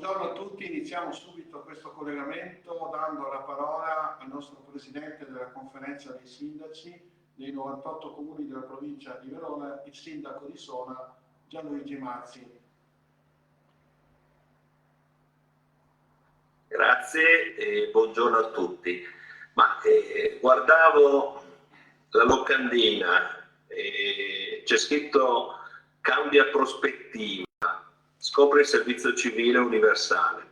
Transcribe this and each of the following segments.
Buongiorno a tutti, iniziamo subito questo collegamento dando la parola al nostro Presidente della Conferenza dei Sindaci dei 98 comuni della provincia di Verona, il Sindaco di Sona, Gianluigi Mazzi. Grazie e buongiorno a tutti. Guardavo la locandina, c'è scritto cambia prospettiva, scopre il servizio civile universale.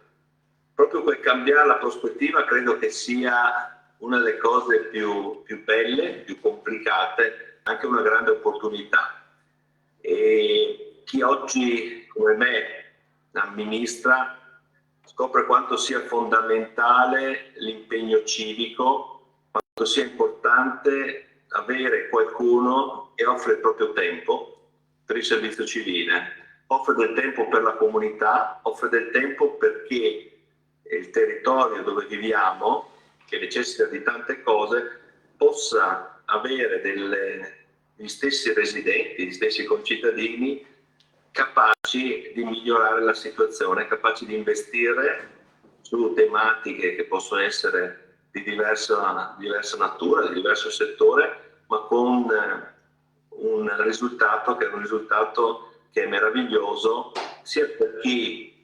Proprio quel cambiare la prospettiva credo che sia una delle cose più belle, più complicate, anche una grande opportunità. E chi oggi come me amministra scopre quanto sia fondamentale l'impegno civico, quanto sia importante avere qualcuno che offre il proprio tempo per il servizio civile, offre del tempo per la comunità, offre del tempo perché il territorio dove viviamo, che necessita di tante cose, possa avere gli stessi residenti, gli stessi concittadini capaci di migliorare la situazione, capaci di investire su tematiche che possono essere di diversa natura, di diverso settore, ma con un risultato che è meraviglioso sia per chi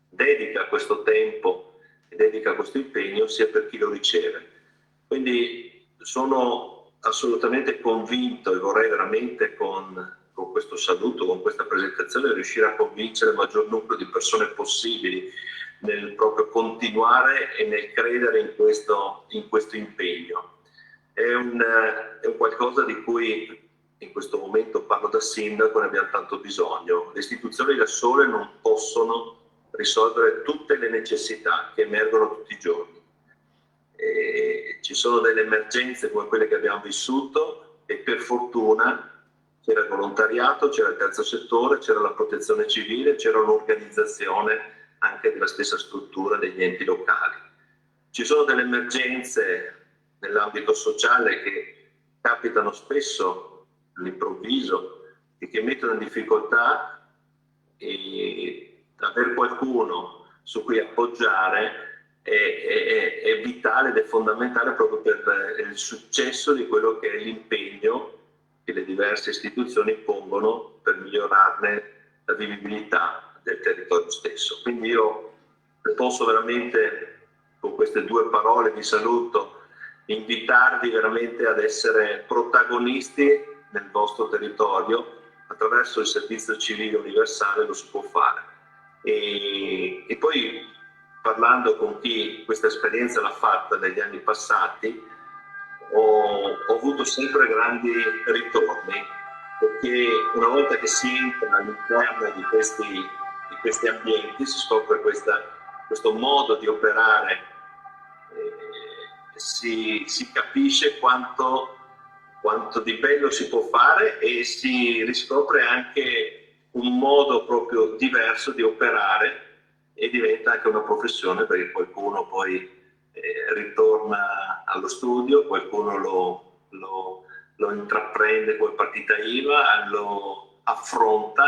dedica questo tempo e dedica questo impegno, sia per chi lo riceve. Quindi sono assolutamente convinto e vorrei veramente con questo saluto, con questa presentazione, riuscire a convincere il maggior numero di persone possibili nel proprio continuare e nel credere in questo impegno. È un qualcosa di cui in questo momento, parlo da sindaco, ne abbiamo tanto bisogno. Le istituzioni da sole non possono risolvere tutte le necessità che emergono tutti i giorni. Ci sono delle emergenze come quelle che abbiamo vissuto e per fortuna c'era il volontariato, c'era il terzo settore, c'era la protezione civile, c'era un'organizzazione anche della stessa struttura degli enti locali. Ci sono delle emergenze nell'ambito sociale che capitano spesso all'improvviso e che mettono in difficoltà, e avere qualcuno su cui appoggiare è vitale ed è fondamentale proprio per il successo di quello che è l'impegno che le diverse istituzioni pongono per migliorarne la vivibilità del territorio stesso. Quindi io posso veramente, con queste due parole di saluto, invitarvi veramente ad essere protagonisti nel vostro territorio. Attraverso il servizio civile universale lo si può fare. E poi, parlando con chi questa esperienza l'ha fatta negli anni passati, ho avuto sempre grandi ritorni, perché una volta che si entra all'interno di questi ambienti si scopre questo modo di operare, si capisce quanto di bello si può fare e si riscopre anche un modo proprio diverso di operare e diventa anche una professione, perché qualcuno poi ritorna allo studio, qualcuno lo intraprende come partita IVA, lo affronta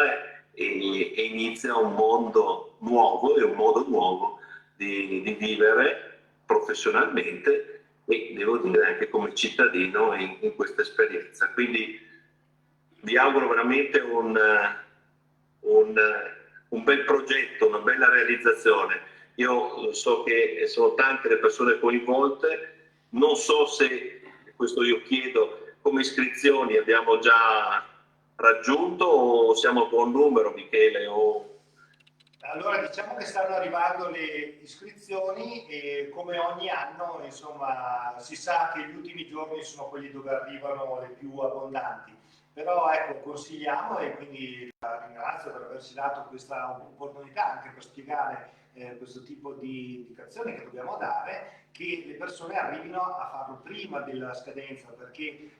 e inizia un mondo nuovo e un modo nuovo di vivere professionalmente e devo dire anche come cittadino in questa esperienza. Quindi vi auguro veramente un bel progetto, una bella realizzazione. Io so che sono tante le persone coinvolte, non so se, questo io chiedo, come iscrizioni abbiamo già raggiunto o siamo a buon numero, Michele? Allora, diciamo che stanno arrivando le iscrizioni e come ogni anno, insomma, si sa che gli ultimi giorni sono quelli dove arrivano le più abbondanti. Però ecco, consigliamo, e quindi la ringrazio per averci dato questa opportunità anche per spiegare questo tipo di indicazioni che dobbiamo dare, che le persone arrivino a farlo prima della scadenza, perché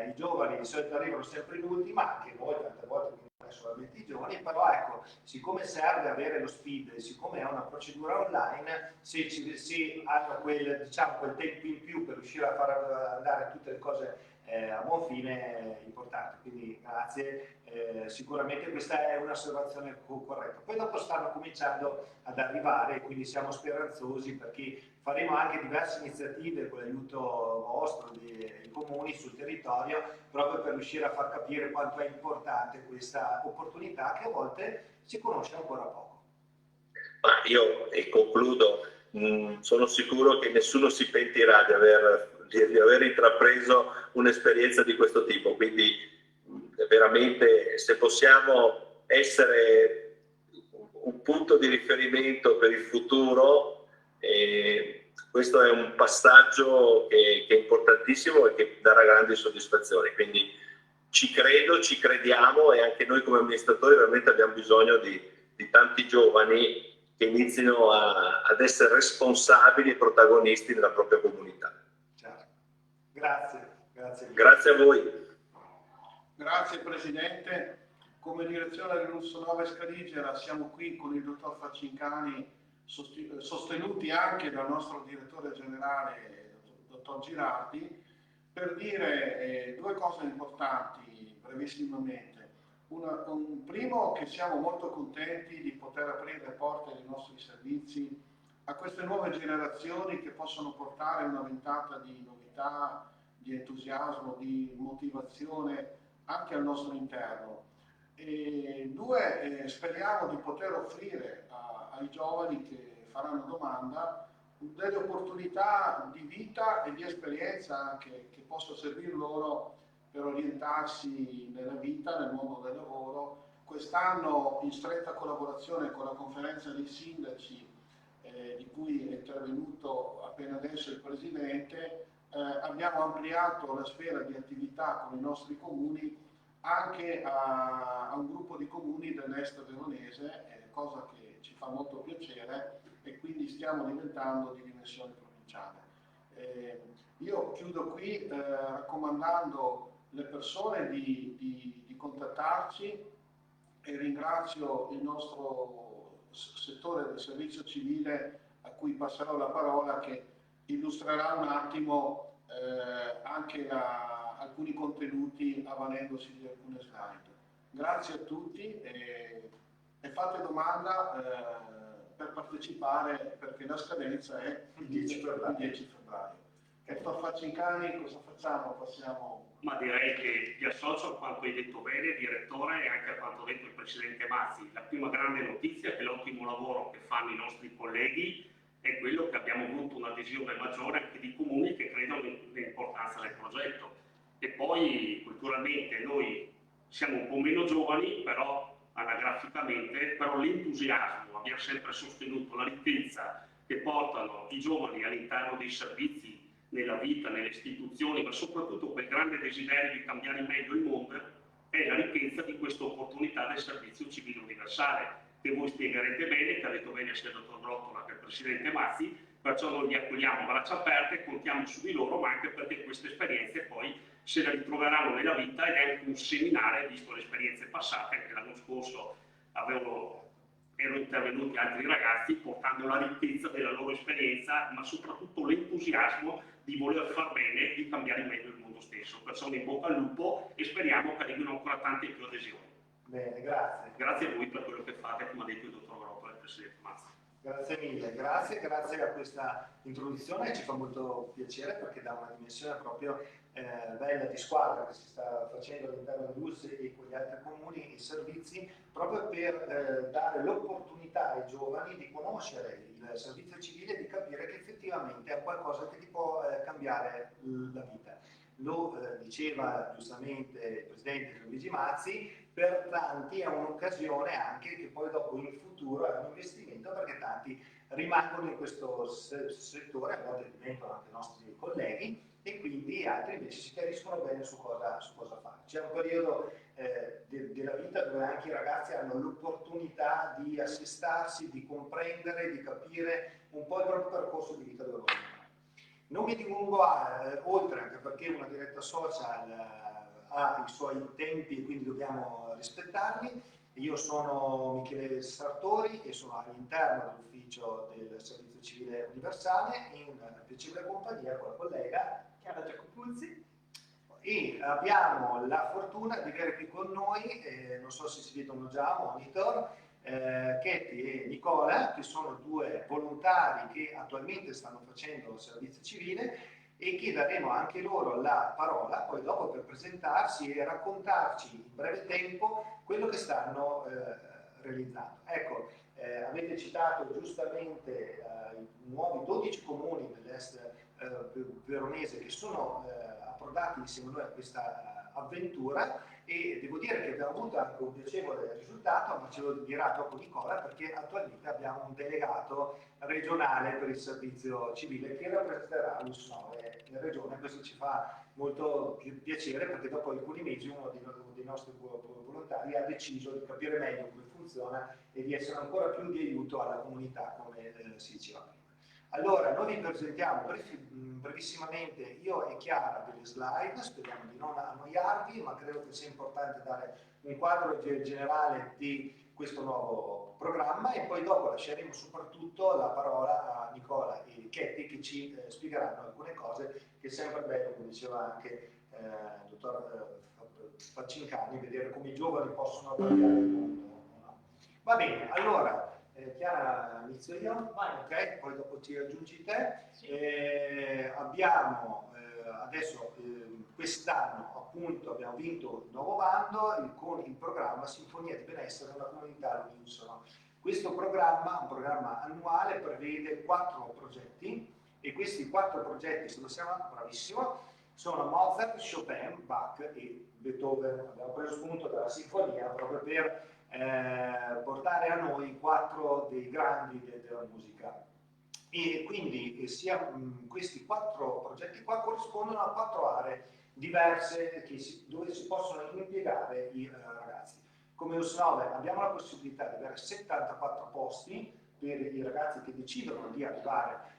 i giovani di solito arrivano sempre in ultima, anche noi tante volte solamente i giovani, però ecco, siccome serve avere lo speed, siccome è una procedura online, se hanno quel tempo in più per riuscire a far andare tutte le cose a buon fine importante. Quindi grazie, sicuramente questa è un'osservazione corretta. Poi dopo stanno cominciando ad arrivare, quindi siamo speranzosi perché faremo anche diverse iniziative con l'aiuto vostro dei comuni sul territorio, proprio per riuscire a far capire quanto è importante questa opportunità che a volte si conosce ancora poco. Ma io, e concludo, sono sicuro che nessuno si pentirà di aver intrapreso un'esperienza di questo tipo, quindi veramente, se possiamo essere un punto di riferimento per il futuro, questo è un passaggio che è importantissimo e che darà grandi soddisfazioni. Quindi ci credo, ci crediamo, e anche noi come amministratori veramente abbiamo bisogno di tanti giovani che inizino ad essere responsabili e protagonisti della propria comunità. Certo. Grazie. Grazie a voi. Grazie Presidente. Come direzione dell'Urso 9 Scaligera siamo qui con il dottor Faccincani, sostenuti anche dal nostro direttore generale, dottor Girardi, per dire due cose importanti brevissimamente. Un primo, che siamo molto contenti di poter aprire le porte dei nostri servizi a queste nuove generazioni che possono portare una ventata di novità, di entusiasmo, di motivazione anche al nostro interno. E due, speriamo di poter offrire ai giovani che faranno domanda delle opportunità di vita e di esperienza anche che possa servir loro per orientarsi nella vita, nel mondo del lavoro. Quest'anno, in stretta collaborazione con la conferenza dei sindaci, di cui è intervenuto appena adesso il Presidente, abbiamo ampliato la sfera di attività con i nostri comuni anche a un gruppo di comuni dell'est veronese, cosa che ci fa molto piacere, e quindi stiamo diventando di dimensione provinciale. Io chiudo qui raccomandando le persone di contattarci, e ringrazio il nostro settore del servizio civile a cui passerò la parola, che illustrerà un attimo anche alcuni contenuti avvalendosi di alcune slide. Grazie a tutti e fate domanda per partecipare, perché la scadenza è il 10 febbraio. Dottor Faccincani, cosa facciamo? Passiamo. Ma direi che ti associo a quanto hai detto bene, direttore, e anche a quanto ha detto il Presidente Mazzi. La prima grande notizia è che l'ottimo lavoro che fanno i nostri colleghi è quello che abbiamo avuto un'adesione maggiore anche di comuni che credono nell'importanza del progetto. E poi culturalmente noi siamo un po' meno giovani, però anagraficamente, però l'entusiasmo, abbiamo sempre sostenuto la ricchezza che portano i giovani all'interno dei servizi, nella vita, nelle istituzioni, ma soprattutto quel grande desiderio di cambiare in meglio il mondo, è la ricchezza di questa opportunità del servizio civile universale, che voi spiegherete bene, che ha detto bene sia il dottor Grottola che il Presidente Mazzi, perciò noi li accogliamo a braccia aperte, contiamo su di loro, ma anche perché queste esperienze poi se le ritroveranno nella vita, ed è anche un seminario, visto le esperienze passate. Anche l'anno scorso erano intervenuti altri ragazzi portando la ricchezza della loro esperienza, ma soprattutto l'entusiasmo di voler far bene, di cambiare in meglio il mondo stesso. Perciò in bocca al lupo e speriamo che arrivino ancora tante più adesioni. Bene, grazie. Grazie a voi per quello che fate, come ha detto il dottor Grottola e il Presidente Mazzi. Grazie mille, grazie a questa introduzione, ci fa molto piacere perché dà una dimensione proprio bella di squadra che si sta facendo all'interno dell'URSS e con gli altri comuni e servizi, proprio per dare l'opportunità ai giovani di conoscere il servizio civile e di capire che effettivamente è qualcosa che ti può cambiare la vita. Lo diceva giustamente il Presidente Luigi Mazzi, per tanti è un'occasione anche che poi dopo in futuro è un investimento, perché tanti rimangono in questo settore, a volte diventano anche nostri colleghi, e quindi altri invece si chiariscono bene su cosa fare. C'è un periodo della vita dove anche i ragazzi hanno l'opportunità di assestarsi, di comprendere, di capire un po' il proprio percorso di vita dove vogliono andare. Non mi dilungo oltre, anche perché una diretta social ha i suoi tempi e quindi dobbiamo rispettarli. Io sono Michele Sartori e sono all'interno dell'ufficio del Servizio Civile Universale in piacevole compagnia con la collega Chiara Giacopuzzi. e abbiamo la fortuna di avere qui con noi, non so se si vedono già a monitor, Ketty e Nicola, che sono due volontari che attualmente stanno facendo il servizio civile e che daremo anche loro la parola poi dopo per presentarsi e raccontarci in breve tempo quello che stanno realizzando. Ecco, avete citato giustamente i nuovi 12 comuni dell'est veronese che sono approdati insieme a noi a questa avventura, e devo dire che abbiamo avuto anche un piacevole risultato, ma ce lo dirà dopo Nicola, perché attualmente abbiamo un delegato regionale per il servizio civile che rappresenterà l'US9 in regione. Questo ci fa molto piacere, perché dopo alcuni mesi uno dei nostri volontari ha deciso di capire meglio come funziona e di essere ancora più di aiuto alla comunità, come si diceva prima. Allora, noi vi presentiamo brevissimamente io e Chiara delle slide, speriamo di non annoiarvi, ma credo che sia importante dare un quadro generale di questo nuovo programma, e poi dopo lasceremo soprattutto la parola a Nicola e Ketty, che ci spiegheranno alcune cose, che è sempre bello, come diceva anche il dottor Faccincani, vedere come i giovani possono cambiare il mondo. Va bene, allora Chiara, inizio io, ok, poi dopo ci aggiungi te. Sì. Abbiamo adesso quest'anno appunto abbiamo vinto il nuovo bando con il programma Sinfonia di Benessere nella comunità all'unisono. Questo programma, un programma annuale, prevede 4 progetti, e questi 4 progetti, se lo siamo bravissimo, sono Mozart, Chopin, Bach e Beethoven. Abbiamo preso spunto dalla sinfonia proprio per portare a noi 4 dei grandi della musica, e quindi questi 4 progetti qua corrispondono a 4 aree diverse dove si possono impiegare i ragazzi. Come US9 abbiamo la possibilità di avere 74 posti per i ragazzi che decidono di arrivare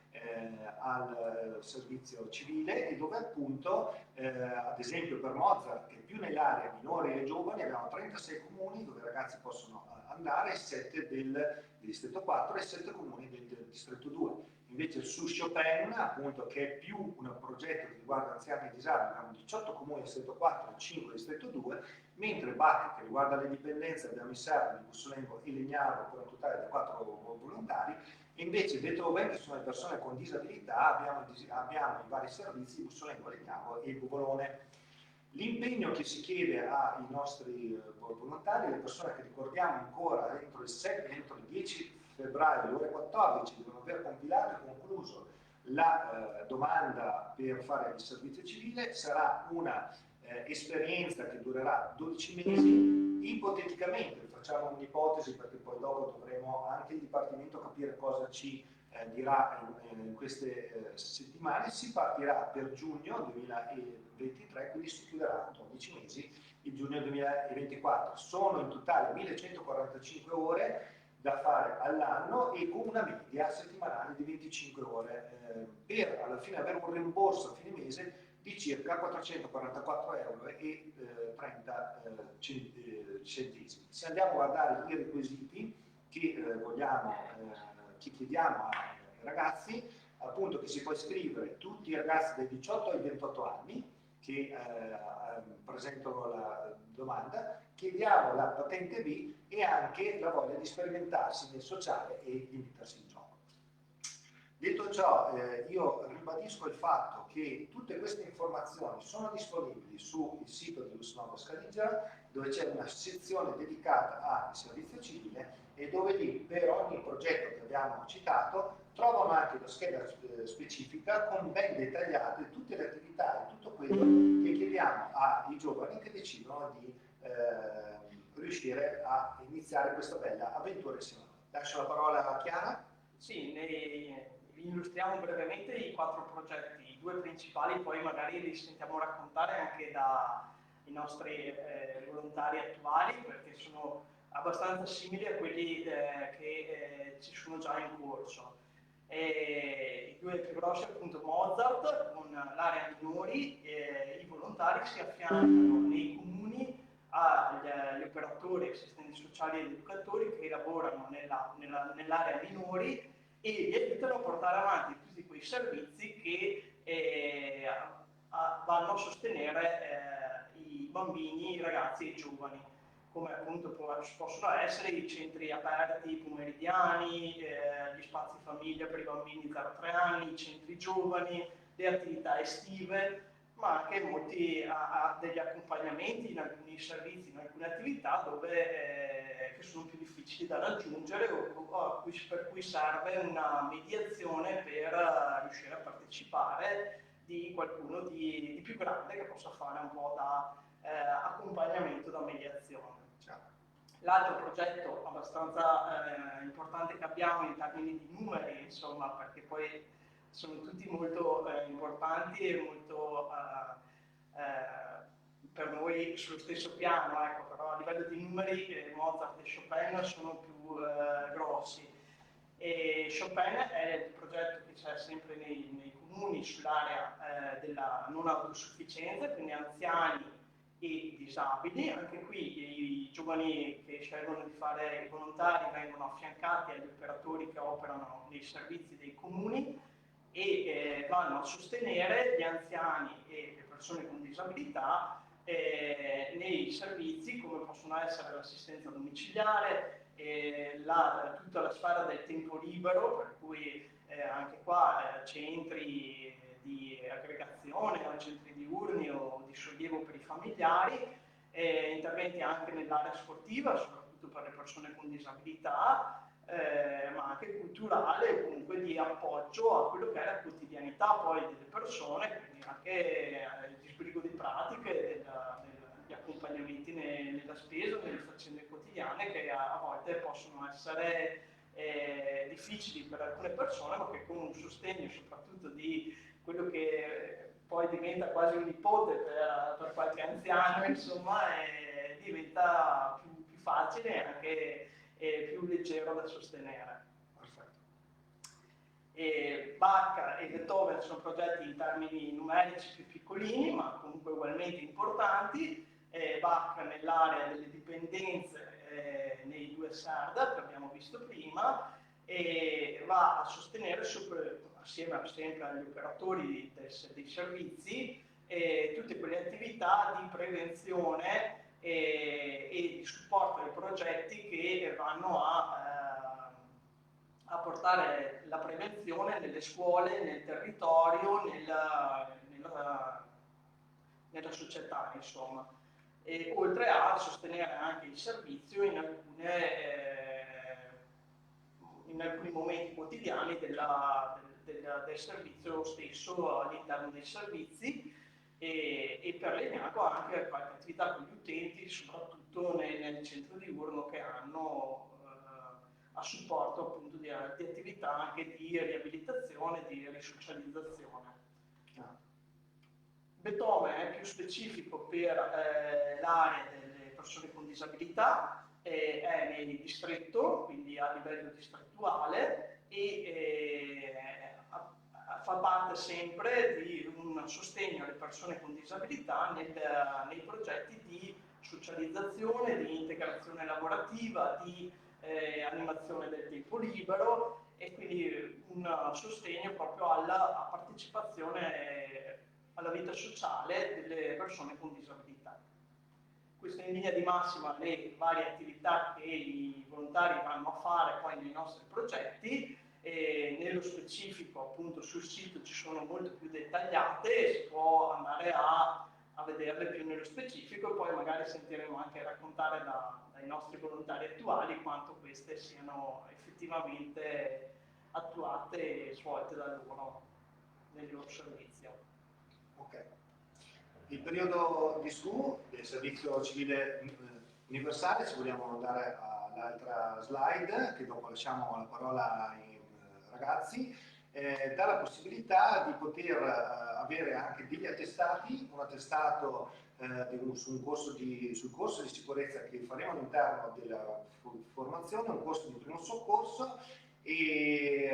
al servizio civile, e dove appunto ad esempio per Mozart, che è più nell'area minori e giovani, abbiamo 36 comuni dove i ragazzi possono andare, 7 del distretto 4 e 7 comuni del distretto 2. Invece su Chopin, appunto, che è più un progetto che riguarda anziani e disabili, abbiamo 18 comuni del distretto 4 e 5 del distretto 2, mentre Bach, che riguarda le dipendenze, abbiamo i Servi, il Bussolengo e Legnaro, per un totale di 4 volontari. E invece Beethoven, che sono le persone con disabilità, abbiamo i vari servizi, Bussolengo, Legnaro e Buvolone. L'impegno che si chiede ai nostri volontari, le persone che ricordiamo ancora entro il 10 febbraio alle ore 14 devono aver compilato e concluso la domanda per fare il servizio civile, sarà una esperienza che durerà 12 mesi, ipoteticamente, facciamo un'ipotesi perché poi dopo dovremo anche il Dipartimento capire cosa ci dirà in queste settimane, si partirà per giugno 2023, quindi si chiuderà 12 mesi il giugno 2024. Sono in totale 1145 ore da fare all'anno e con una media settimanale di 25 ore per alla fine avere un rimborso a fine mese di circa 444 euro e 30 centesimi. Se andiamo a guardare i requisiti che chiediamo ai ragazzi, appunto, che si può iscrivere tutti i ragazzi dai 18 ai 28 anni che presentano la domanda, chiediamo la patente B e anche la voglia di sperimentarsi nel sociale e di mettersi in gioco. Detto ciò, io ribadisco il fatto che tutte queste informazioni sono disponibili sul sito di US9 Scaligera, dove c'è una sezione dedicata al servizio civile, e dove lì per ogni progetto che abbiamo citato trovano anche la scheda specifica con ben dettagliate tutte le attività e tutto quello che chiediamo ai giovani che decidono di riuscire a iniziare questa bella avventura insieme a noi. Lascio la parola a Chiara. Sì, vi illustriamo brevemente i 4 progetti, i 2 principali, poi magari li sentiamo raccontare anche dai nostri volontari attuali, perché sono abbastanza simili a quelli che ci sono già in corso. I 2 più grossi, appunto Mozart, con l'area minori, i volontari si affiancano nei comuni agli operatori, assistenti sociali ed educatori che lavorano nell'area minori e li aiutano a portare avanti tutti quei servizi che vanno a sostenere i bambini, i ragazzi e i giovani, come appunto possono essere i centri aperti pomeridiani, gli spazi famiglia per i bambini 0-3 anni, i centri giovani, le attività estive, ma anche molti degli accompagnamenti in alcuni servizi, in alcune attività che sono più difficili da raggiungere o per cui serve una mediazione per riuscire a partecipare di qualcuno di più grande che possa fare un po' da accompagnamento, da mediazione. L'altro progetto abbastanza importante che abbiamo in termini di numeri, insomma, perché poi sono tutti molto importanti e molto per noi sullo stesso piano, ecco, però a livello di numeri Mozart e Chopin sono più grossi. E Chopin è il progetto che c'è sempre nei comuni sull'area della non autosufficienza, quindi anziani e disabili. Anche qui i giovani che scelgono di fare i volontari vengono affiancati agli operatori che operano nei servizi dei comuni e vanno a sostenere gli anziani e le persone con disabilità nei servizi come possono essere l'assistenza domiciliare, tutta la sfera del tempo libero, per cui anche qua centri di aggregazione o centri diurni o di sollievo per i familiari, interventi anche nell'area sportiva, soprattutto per le persone con disabilità, ma anche culturale o comunque di appoggio a quello che è la quotidianità poi delle persone, quindi anche il disbrigo di pratiche, degli accompagnamenti nella spesa, nelle faccende quotidiane che a volte possono essere difficili per alcune persone, ma che con un sostegno soprattutto di quello che poi diventa quasi un nipote per qualche anziano, insomma, diventa più facile e anche più leggero da sostenere. Bach e Beethoven sono progetti in termini numerici più piccolini, ma comunque ugualmente importanti. Bach nell'area delle dipendenze nei 2 SERD che abbiamo visto prima, e va a sostenere assieme sempre agli operatori dei servizi tutte quelle attività di prevenzione e di supporto ai progetti che vanno a portare la prevenzione nelle scuole, nel territorio, nella società, insomma. E oltre a sostenere anche il servizio in alcuni momenti quotidiani del servizio stesso all'interno dei servizi, e per l'ENIACO anche qualche attività con gli utenti, soprattutto nel centro diurno, che hanno a supporto appunto di attività anche di riabilitazione, di risocializzazione. Beethoven è più specifico per l'area delle persone con disabilità, è nel distretto, quindi a livello distrettuale, e fa parte sempre di un sostegno alle persone con disabilità nei progetti di socializzazione, di integrazione lavorativa, di animazione del tempo libero, e quindi un sostegno proprio alla partecipazione alla vita sociale delle persone con disabilità. Questo è in linea di massima le varie attività che i volontari vanno a fare poi nei nostri progetti. E nello specifico appunto sul sito ci sono molto più dettagliate e si può andare a vederle più nello specifico, e poi magari sentiremo anche raccontare dai nostri volontari attuali quanto queste siano effettivamente attuate e svolte da loro nel loro servizio. Ok. Il periodo di SCU, del Servizio Civile Universale, se vogliamo andare all'altra slide, che dopo lasciamo la parola ai ragazzi, dà la possibilità di poter avere anche degli attestati, un attestato sul corso di sicurezza che faremo all'interno della formazione, un corso di primo soccorso, e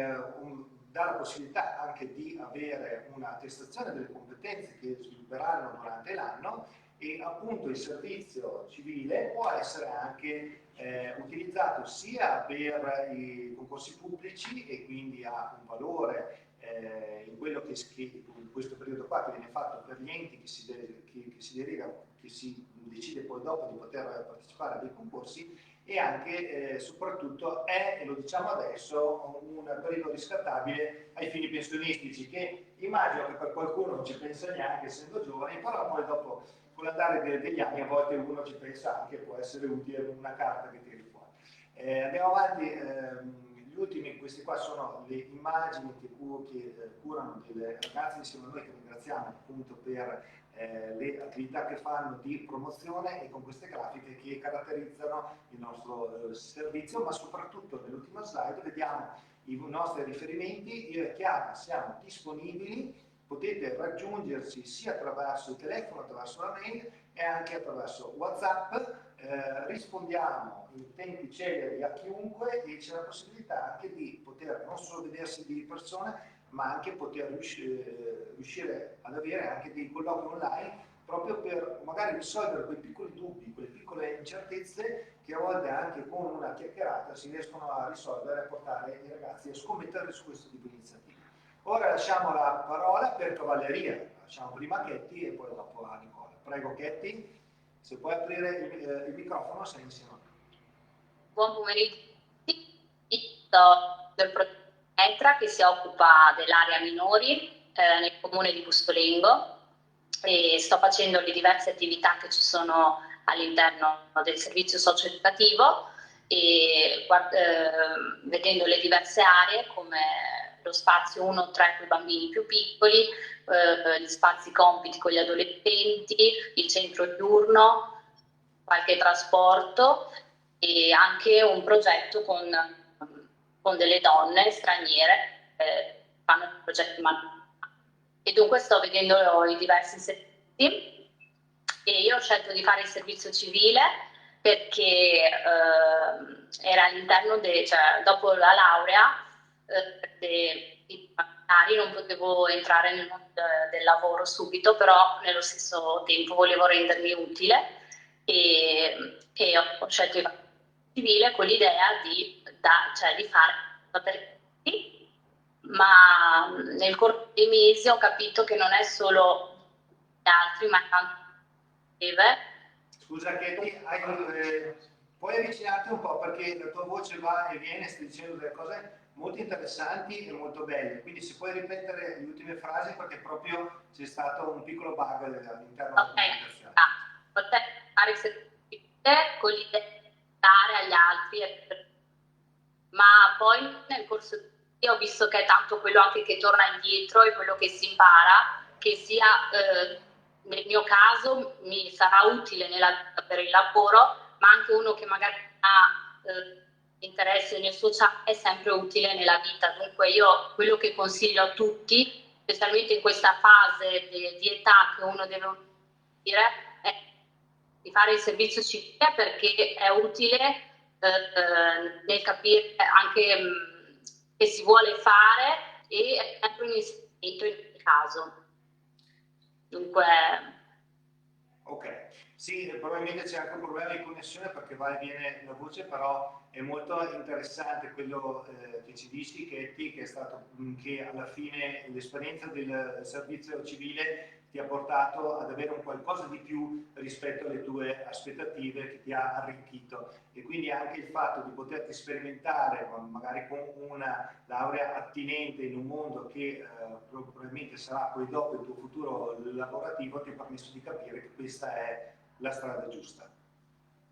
dà la possibilità anche di avere un'attestazione delle competenze che svilupperanno durante l'anno, e appunto il servizio civile può essere anche utilizzato sia per i concorsi pubblici, e quindi ha un valore in quello che in questo periodo qua che viene fatto per gli enti che si decide poi dopo di poter partecipare a dei concorsi, e anche soprattutto è, e lo diciamo adesso, un periodo riscattabile ai fini pensionistici, che immagino che per qualcuno non ci pensa neanche essendo giovani, però poi dopo con l'andare degli anni a volte uno ci pensa anche, può essere utile una carta che tiri fuori. Andiamo avanti. Gli ultimi, questi qua sono le immagini che curano delle ragazze insieme a noi, che ringraziamo appunto per le attività che fanno di promozione, e con queste grafiche che caratterizzano il nostro servizio, ma soprattutto nell'ultima slide vediamo i nostri riferimenti. Io e Chiara siamo disponibili, potete raggiungerci sia attraverso il telefono, attraverso la mail e anche attraverso WhatsApp. Rispondiamo in tempi celeri a chiunque, e c'è la possibilità anche di poter non solo vedersi di persona, ma anche poter riuscire ad avere anche dei colloqui online, proprio per magari risolvere quei piccoli dubbi, quelle piccole incertezze che a volte anche con una chiacchierata si riescono a risolvere e a portare i ragazzi a scommettere su questo tipo di iniziative. Ora lasciamo la parola per cavalleria, lasciamo prima Chetti e poi dopo a Nicola. Prego Chetti, se puoi aprire il microfono, sei insieme a me. Buon pomeriggio del progetto Etra, che si occupa dell'area minori nel comune di Bustolengo, e sto facendo le diverse attività che ci sono all'interno del servizio socio-educativo, e vedendo le diverse aree come lo spazio 1-3 con i bambini più piccoli, gli spazi compiti con gli adolescenti, il centro diurno, qualche trasporto e anche un progetto con delle donne straniere che fanno progetti manuali. E dunque sto vedendo i diversi servizi, e io ho scelto di fare il servizio civile perché era all'interno cioè, dopo la laurea non potevo entrare nel mondo del lavoro subito, però nello stesso tempo volevo rendermi utile, e ho scelto di fare il civile con l'idea di fare, ma nel corso dei mesi ho capito che non è solo gli altri, ma anche Scusa Chetti, puoi avvicinarti un po', perché la tua voce va e viene, stai dicendo delle cose molto interessanti e molto belle, quindi se puoi ripetere le ultime frasi, perché proprio c'è stato un piccolo bug all'interno della comunicazione. Poter fare servizio con l'idea di dare agli altri, ma poi nel corso ho visto che è tanto quello anche che torna indietro e quello che si impara, che sia nel mio caso mi sarà utile per il lavoro, ma anche uno che magari ha interesse nel sociale è sempre utile nella vita. Dunque io quello che consiglio a tutti, specialmente in questa fase di età che uno deve dire, è di fare il servizio civile, perché è utile nel capire anche che si vuole fare, e è sempre un istinto in quel caso. Dunque... Ok, sì, probabilmente c'è anche un problema di connessione perché va e viene la voce, però è molto interessante quello che ci dici, che è stato che alla fine l'esperienza del servizio civile ti ha portato ad avere un qualcosa di più rispetto alle tue aspettative, che ti ha arricchito, e quindi anche il fatto di poterti sperimentare magari con una laurea attinente in un mondo che probabilmente sarà poi dopo il tuo futuro lavorativo, ti ha permesso di capire che questa è la strada giusta.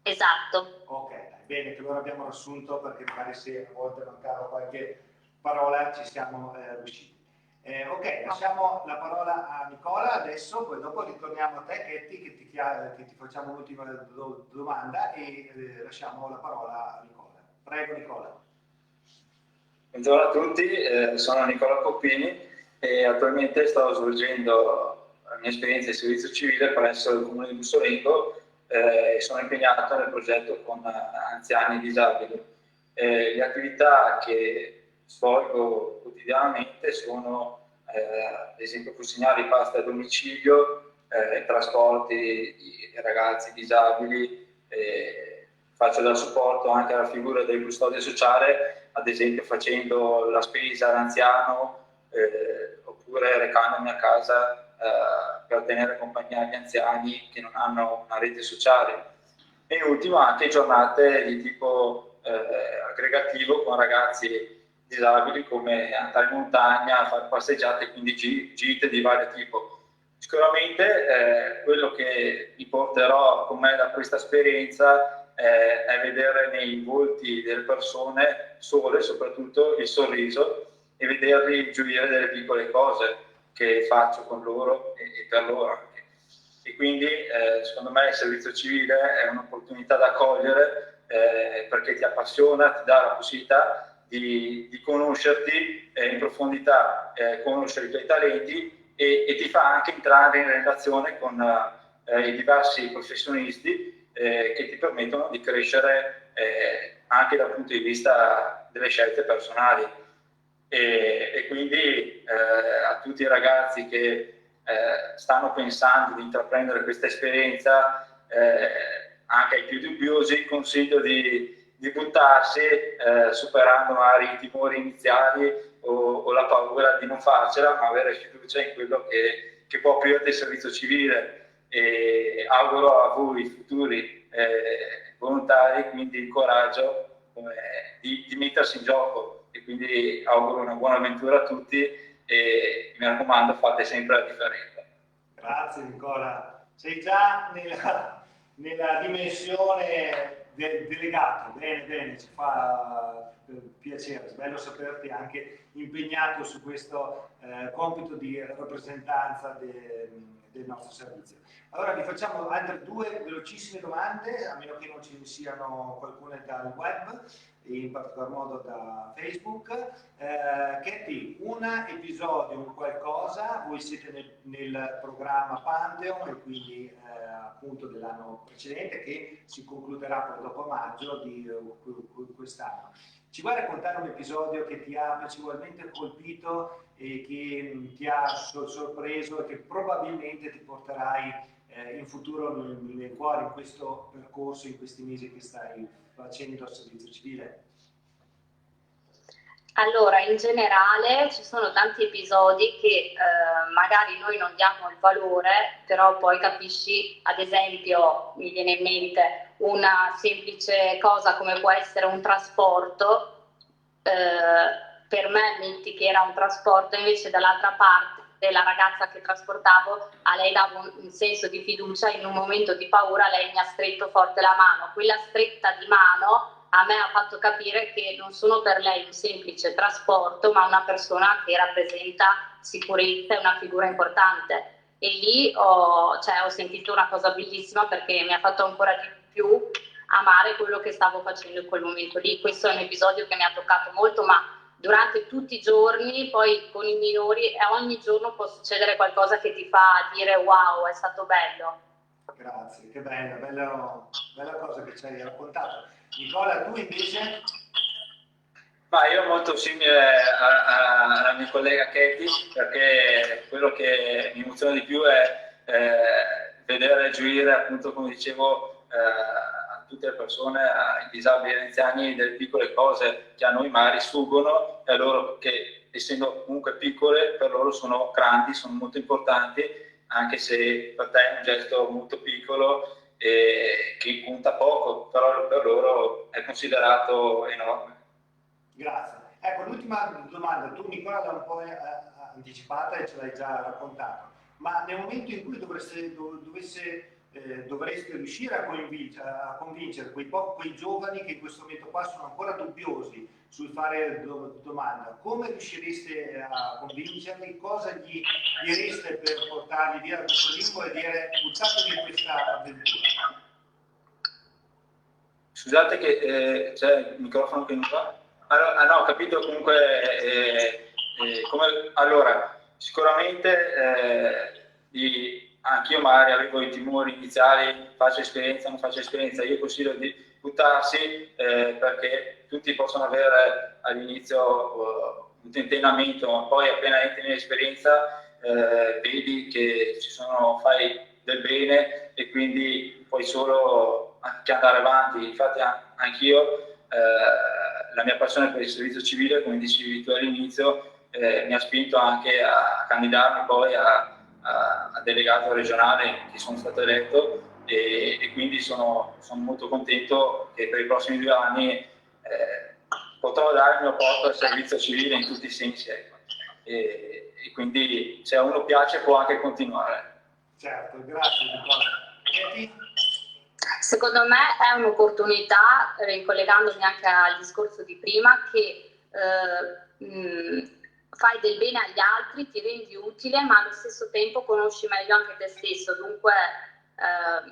Esatto. Ok, bene, che allora abbiamo riassunto, perché magari se a volte mancava qualche parola ci siamo riusciti. Ok, lasciamo la parola a Nicola adesso, poi dopo ritorniamo a te Chetti, che ti facciamo l'ultima domanda, e lasciamo la parola a Nicola. Prego Nicola. Buongiorno a tutti, sono Nicola Coppini e attualmente sto svolgendo la mia esperienza di servizio civile presso il Comune di Bustolengo e sono impegnato nel progetto con anziani disabili. Le attività che svolgo quotidianamente sono ad esempio consegnare i pasti a domicilio, trasporti di ragazzi disabili, faccio da supporto anche alla figura del custode sociale, ad esempio facendo la spesa all'anziano oppure recandomi a casa per tenere compagnia agli anziani che non hanno una rete sociale. E in ultimo anche giornate di tipo aggregativo con ragazzi disabili, come andare in montagna, fare passeggiate, quindi gite di vario tipo. Sicuramente quello che mi porterò con me da questa esperienza è vedere nei volti delle persone sole, soprattutto il sorriso, e vederli gioire delle piccole cose che faccio con loro e per loro anche. E quindi secondo me il servizio civile è un'opportunità da cogliere perché ti appassiona, ti dà la possibilità di conoscerti in profondità, conoscere i tuoi talenti e ti fa anche entrare in relazione con i diversi professionisti che ti permettono di crescere anche dal punto di vista delle scelte personali. E quindi a tutti i ragazzi che stanno pensando di intraprendere questa esperienza, anche ai più dubbiosi, consiglio di buttarsi, superando magari i timori iniziali o la paura di non farcela, ma avere fiducia in quello che può offrirti il servizio civile. E auguro a voi futuri volontari quindi il coraggio di mettersi in gioco, e quindi auguro una buona avventura a tutti e mi raccomando, fate sempre la differenza. Grazie Nicola, sei già nella dimensione del delegato, bene, ci fa piacere, è bello saperti anche impegnato su questo compito di rappresentanza del nostro servizio. Allora vi facciamo altre due velocissime domande, a meno che non ci siano qualcuna dal web, in particolar modo da Facebook. Katy, un episodio, un qualcosa, voi siete nel programma Pantheon e quindi appunto dell'anno precedente, che si concluderà poi dopo maggio di quest'anno. Ci vuoi raccontare un episodio che ti ha piacevolmente colpito e che ti ha sorpreso e che probabilmente ti porterai in futuro nel cuore, in questo percorso, in questi mesi che stai facendo al servizio civile? Allora, in generale ci sono tanti episodi che magari noi non diamo il valore, però poi capisci, ad esempio, mi viene in mente una semplice cosa come può essere un trasporto, per me metti che era un trasporto, invece dall'altra parte la ragazza che trasportavo, a lei davo un senso di fiducia, in un momento di paura lei mi ha stretto forte la mano, quella stretta di mano a me ha fatto capire che non sono per lei un semplice trasporto, ma una persona che rappresenta sicurezza e una figura importante. E lì ho sentito una cosa bellissima, perché mi ha fatto ancora di più amare quello che stavo facendo in quel momento lì. Questo è un episodio che mi ha toccato molto, ma durante tutti i giorni, poi con i minori, ogni giorno può succedere qualcosa che ti fa dire wow, è stato bello. Grazie, che bella cosa che ci hai raccontato. Nicola, tu invece? Ma io molto simile alla mia collega Katy, perché quello che mi emoziona di più è vedere gioire, appunto, come dicevo, a tutte le persone, ai disabili e agli anziani, delle piccole cose che a noi magari sfuggono, e a loro che, essendo comunque piccole, per loro sono grandi, sono molto importanti, anche se per te è un gesto molto piccolo che conta poco, però per loro è considerato enorme. Grazie. Ecco, l'ultima domanda, tu Nicola l'hai un po' anticipata e ce l'hai già raccontato, ma nel momento in cui dovreste riuscire a convincere quei giovani che in questo momento qua sono ancora dubbiosi sul fare domanda, come riuscireste a convincerli? Cosa gli direste per portarli via da questo limbo e dire buttatevi in questa avventura? Scusate che c'è il microfono che non va. Allora, no, ho capito comunque allora, sicuramente anch'io magari avevo i timori iniziali, faccio esperienza, non faccio esperienza. Io consiglio di buttarsi perché tutti possono avere all'inizio un tentennamento, ma poi appena entri in esperienza vedi che fai del bene e quindi puoi solo anche andare avanti. Infatti anch'io la mia passione per il servizio civile, come dicevi tu all'inizio, mi ha spinto anche a candidarmi poi a delegato regionale, che sono stato eletto, e quindi sono molto contento che per i prossimi 2 anni potrò dare il mio apporto al servizio civile in tutti i sensi, ecco. E quindi se a uno piace può anche continuare. Certo, grazie Nicola. Secondo me è un'opportunità, ricollegandomi anche al discorso di prima, che fai del bene agli altri, ti rendi utile, ma allo stesso tempo conosci meglio anche te stesso, dunque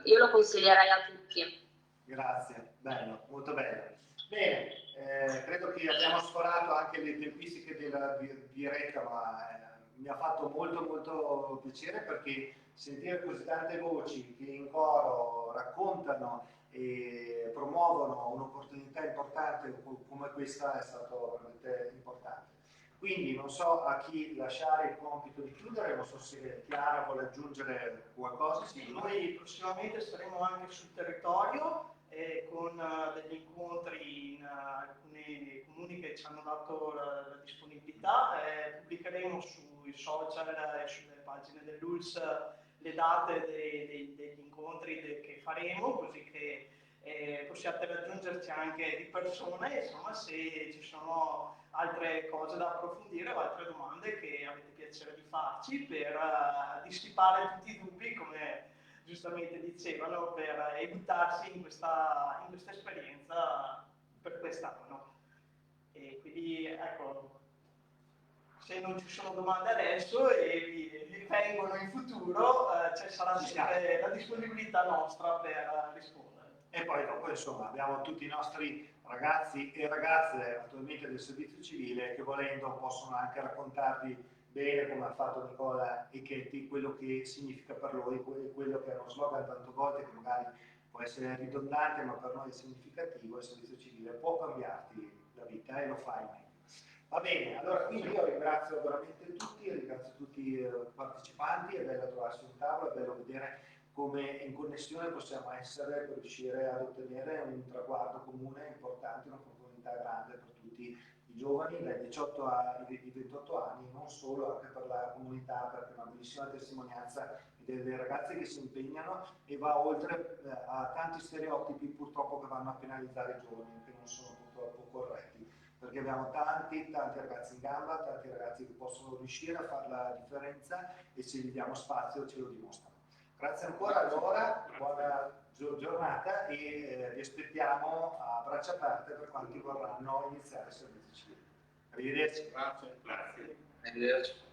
io lo consiglierei a tutti. Grazie, bello, molto bello. Bene, credo che abbiamo sforato anche le tempistiche della diretta, ma mi ha fatto molto piacere, perché sentire così tante voci che in coro raccontano e promuovono un'opportunità importante come questa è stato veramente importante. Quindi non so a chi lasciare il compito di chiudere, non so se Chiara vuole aggiungere qualcosa. Sì, noi prossimamente saremo anche sul territorio con degli incontri in alcuni comuni che ci hanno dato la disponibilità. Pubblicheremo sui social e sulle pagine dell'ULS le date degli incontri che faremo, così che possiate raggiungerci anche di persona. Insomma, se ci sono altre cose da approfondire o altre domande che avete piacere di farci, per dissipare tutti i dubbi, come giustamente dicevano, per aiutarsi in questa esperienza per quest'anno. E quindi ecco, se non ci sono domande adesso e vi vengono in futuro, ci sarà sempre la disponibilità nostra per rispondere. E poi dopo, insomma, abbiamo tutti i nostri ragazzi e ragazze attualmente del servizio civile che, volendo, possono anche raccontarvi bene, come ha fatto Nicola e Chetti, quello che significa per loro, quello che è uno slogan tante volte che magari può essere ridondante, ma per noi è significativo. Il servizio civile può cambiarti la vita e lo fai meglio. Va bene, allora quindi io ringrazio veramente tutti, ringrazio tutti i partecipanti. È bello trovarsi un tavolo, è bello vedere come in connessione possiamo essere per riuscire ad ottenere un traguardo comune importante, un'opportunità grande per tutti i giovani dai 18 ai 28 anni, non solo, anche per la comunità, perché è una bellissima testimonianza delle ragazze che si impegnano e va oltre a tanti stereotipi purtroppo che vanno a penalizzare i giovani, che non sono purtroppo corretti, perché abbiamo tanti ragazzi in gamba, tanti ragazzi che possono riuscire a fare la differenza, e se gli diamo spazio ce lo dimostrano. Grazie ancora, allora, buona giornata, e vi aspettiamo a braccia aperte per quanti vorranno iniziare il servizio civile. Arrivederci. Grazie. Grazie. Arrivederci.